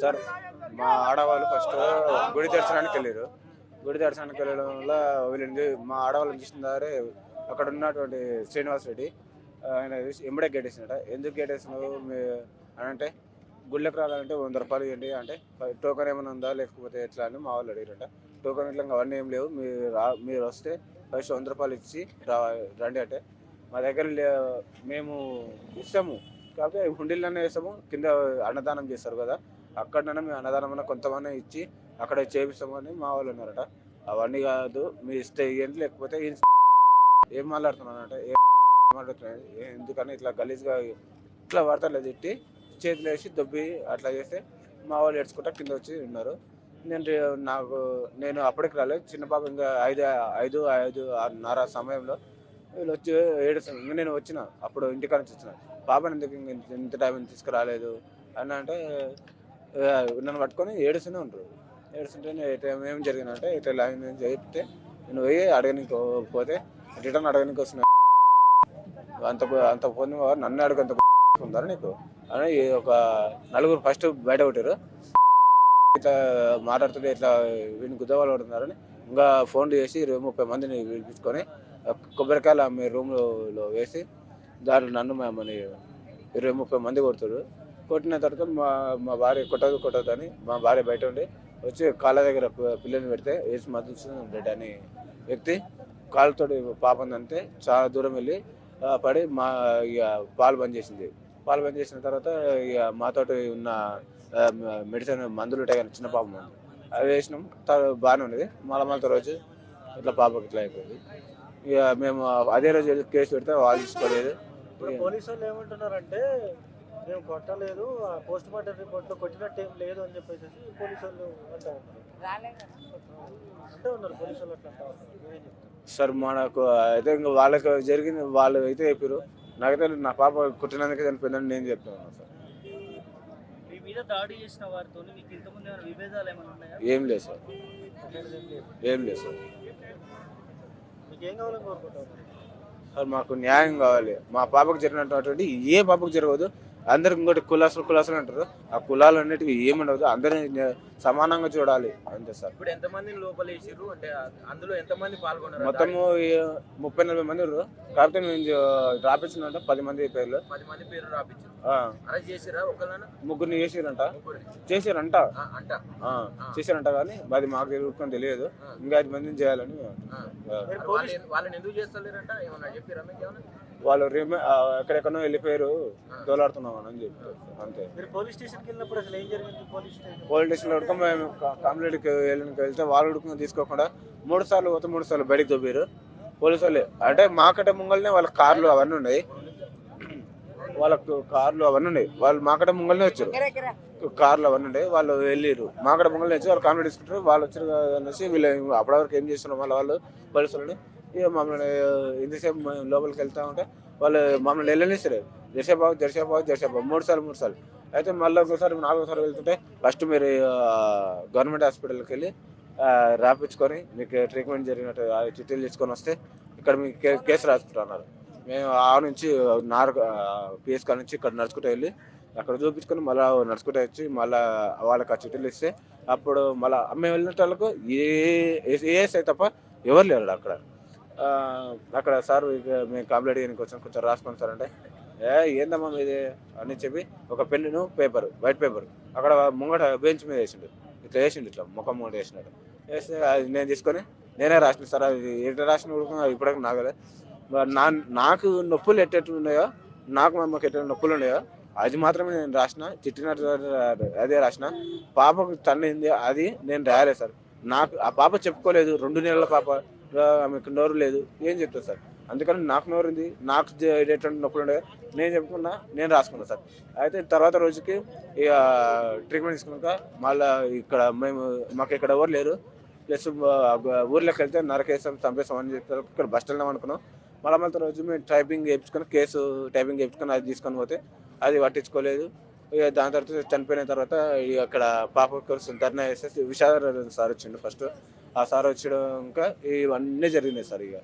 Sir మా ఆడవాళ్ళు first గుడి దర్శనానికి వెళ్ళారు. గుడి దర్శనానికి వెళ్ళడం వల్ల వీళ్ళని మా ఆడవాళ్ళని చూసిన దారే అక్కడ ఉన్నటువంటి శ్రీనివాస్ రెడ్డి ఆయన ఎంబడే గేటేసినట. ఎందుకు గేటేసినావు అని అంటే గుళ్ళకి రావాలంటే 100 రూపాయలు ఇవ్వండి అంటే టోకెన్ ఏమైనా ఉందా లేకపోతే ఎట్లా అని మా వాళ్ళు అడిగారట. టోకెన్ ఇట్లా అవన్నీ ఏం లేవు, మీరు వస్తే ఫస్ట్ 100 రూపాయలు ఇచ్చి రండి అంటే మా దగ్గర మేము ఇస్తాము కాకపోతే హుండీలోనే వేస్తాము, కింద అన్నదానం చేస్తారు కదా అక్కడనే మేము అన్నదానం అన్న కొంతమంది ఇచ్చి అక్కడ చేపిస్తామని మా వాళ్ళు అన్నారట. అవన్నీ కాదు, మీ ఇస్తే ఇవ్వండి లేకపోతే ఏం మాట్లాడుతున్నానంట, ఏం మాట్లాడుతున్నాను ఎందుకని ఇట్లా గలీజ్గా ఇట్లా వార్తలు తిట్టి చేతులు వేసి దొబ్బి అట్లా చేస్తే మా వాళ్ళు ఏడ్చుకుంటా కింద వచ్చి ఉన్నారు. నేను అప్పటికి రాలేదు, చిన్న పాప ఇంకా 5:30 సమయంలో వీళ్ళు వచ్చి ఏడుస్తాను. నేను వచ్చిన అప్పుడు ఇంటికాడ నుంచి వచ్చిన పాపని ఎందుకు ఇంత టైం తీసుకురాలేదు అని అంటే నన్ను పట్టుకొని ఏడుస్తూనే ఉంటారు. ఏడుస్తుంటే ఏం జరిగిందంటే ఇట్లా లైన్ చెప్తే నేను పోయి అడగనికి పోతే రిటర్న్ అడగనికి వస్తున్నా అంత పొంది నన్ను అడగంత ఉందా నీకు అని ఒక నలుగురు ఫస్ట్ బయట కొట్టారు. ఇట్లా మాట్లాడుతుంటే ఇట్లా వీడిని గుద్దవాళ్ళు పడుతున్నారని ఇంకా ఫోన్ చేసి 20-30 మందిని పిలిపించుకొని కొబ్బరికాయలు మీ రూమ్లో వేసి దాంట్లో నన్ను మమ్మల్ని 20-30 మంది కొడుతారు. కొట్టిన తర్వాత మా భార్య కొట్టదు అని మా భార్య బయట ఉండి వచ్చి కాళ్ళ దగ్గర పిల్లల్ని పెడితే వేసి మధుసూదన్ రెడ్డి అని వ్యక్తి కాళ్ళతోటి పాపం అంటే చాలా దూరం వెళ్ళి పడి ఇక పాలు బంద్ చేసింది. పాలు బంద్ చేసిన తర్వాత ఇక మాతోటి ఉన్న మెడిసిన్ మందులు ఉంటాయి కానీ చిన్న పాప మందు అవి వేసినాం. బాగానే ఉన్నది. మళ్ళీ రోజు ఇట్లా పాపకి ఇట్లా అయిపోయింది. ఇక మేము అదే రోజు కేసు పెడితే వాళ్ళు తీసుకోలేదు. పోలీసు వాళ్ళు ఏమంటున్నారంటే మేము కొట్టలేదు, పోస్ట్ మార్టం రిపోర్ట్లో కొట్టినట్టు ఏం లేదు అని చెప్పేసి పోలీసు వాళ్ళు అంటే ఉన్నారు. పోలీసు వాళ్ళు అట్లా సార్ మనకు అయితే ఇంకా వాళ్ళకి జరిగింది వాళ్ళు అయితే చెప్పారు. నాకైతే నా పాప కుట్టినందుకే చనిపోయిందని నేను చెప్తున్నాను సార్. ఏం లేదు సార్, ఏం లేదు సార్. సార్ మాకు న్యాయం కావాలి. మా పాపకు జరిగినటువంటి ఏ పాపకు జరగదు. అందరికి ఇంకోటి కులాసులు అంటారు. ఆ కులాలు అన్నిటివి ఏముండదు, అందరినీ సమానంగా చూడాలి అంతే సార్. ఇప్పుడు ఎంతమంది లోపల వేసారు అంటే అందులో ఎంతమంది పాల్గొన్నారు? మొత్తము 30-40 మంది ఉన్నారు. కాకపోతే మేము రాపించిందంట 10 మంది పేర్లు. 10 మంది పేర్లు రాపించారు. అరెస్ట్ చేసిరా? ఒకళ్ళని ముగ్గురిని చేసారంట కానీ అది మాకు తెలియదు. ఇంకా 5 మందిని చేయాలని. వాళ్ళని ఎందుకు చేస్తలేరంట? ఏమన్నా చెప్పారా మీకు? ఏమన్నా వాళ్ళు ఎక్కడెక్కడో వెళ్ళిపోయారు, దోలాడుతున్నాం అని చెప్తారు అంతే. పోలీస్ స్టేషన్కి వెళ్ళినప్పుడు అసలు ఏం జరిగింది? పోలీస్ స్టేషన్లో ఉడక మేము కంప్లైంట్కి వెళ్తే వాళ్ళు ఉడుకుని తీసుకోకుండా 3 సార్లు పోతే 3 సార్లు బయటకు దొబ్బారు పోలీసు వాళ్ళే. అంటే మాకట ముంగల్నే వాళ్ళ కార్లు అవన్నీ ఉన్నాయి, వాళ్ళకు కార్లు అవన్నీ ఉన్నాయి. వాళ్ళు మాకట ముంగల్నే వచ్చారు, కార్లు అవన్నీ ఉన్నాయి. వాళ్ళు వెళ్ళారు మాకట ముంగల్నే వచ్చి వాళ్ళు కంప్లైంట్ తీసుకుంటారు. వాళ్ళు వచ్చారు అనేసి వీళ్ళు అప్పటివరకు ఏం చేస్తున్నారు మళ్ళీ వాళ్ళు పోలీసు వాళ్ళని ఇక మమ్మల్ని ఇంతసేపు లోపలికి వెళ్తా ఉంటే వాళ్ళు మమ్మల్ని వెళ్ళనిస్తారు. జెర్సేబాబు 3 సార్లు. అయితే మళ్ళీ ఒకసారి 4వ సారి వెళ్తుంటే ఫస్ట్ మీరు గవర్నమెంట్ హాస్పిటల్కి వెళ్ళి రాపించుకొని మీకు ట్రీట్మెంట్ జరిగినట్టు చిట్టీలు తీసుకొని వస్తే ఇక్కడ మీకు కేసు రాసుకుంటున్నారు. మేము ఆ నుంచి పిఎస్కా నుంచి ఇక్కడ నడుచుకుంటూ వెళ్ళి అక్కడ చూపించుకొని మళ్ళీ నడుచుకుంటూ వచ్చి మళ్ళీ వాళ్ళకి ఆ చిట్టీలు ఇస్తే అప్పుడు మళ్ళీ మేము వెళ్ళిన వాళ్ళకు ఏఎస్ఐ తప్ప ఎవరు లేరు అక్కడ. అక్కడ సార్ మేము కంప్లైంట్ చేయడానికి వచ్చాం, కొంచెం రాసుకోండి సార్ అంటే ఏందమ్మా మీది అని చెప్పి ఒక పెన్ను పేపర్, వైట్ పేపర్ అక్కడ ముంగట బెంచ్ మీద వేసిండు. ఇట్లా ముఖం ముంగట వేసినట్టు వేస్తే అది నేను తీసుకొని నేనే రాసిన సార్. అది ఎట్లా రాసిన ఇప్పటికీ నాకు నొప్పులు ఎట్టెట్టు ఉన్నాయో, నాకు మా అమ్మకి ఎట్లా నొప్పులు ఉన్నాయో అది మాత్రమే నేను రాసిన. చిట్టినట్టు అదే రాసిన. పాపకు తన్నింది అది నేను రాయలేదు సార్. నాకు ఆ పాప చెప్పుకోలేదు, 2 నెలల పాప, ఆమెకు నోరు లేదు, ఏం చెప్తాను సార్. అందుకని నాకు నోరుంది, నాకు ఎటువంటి నొప్పులు ఉండే నేను చెప్పుకున్నా, నేను రాసుకున్నా సార్. అయితే తర్వాత రోజుకి ఇక ట్రీట్మెంట్ తీసుకున్నాక మళ్ళీ మాకు ఇక్కడ ఎవరు లేరు, ప్లస్ ఊర్లోకి వెళ్తే నరకేసాం చంపేస్తాం అని చెప్తారు. ఇక్కడ బస్ స్టాండ్ అనుకున్నాం. మళ్ళీ రోజు మేము కేసు టైపింగ్ చేయించుకొని అది తీసుకొని పోతే అది పట్టించుకోలేదు. ఇక దాని తర్వాత చనిపోయిన తర్వాత అక్కడ పాప ధర్నా వేసేసి విషాద సార్ వచ్చిండు ఫస్ట్. ఆ సార్ వచ్చాక ఇవన్నీ జరిగినాయి సార్. ఇక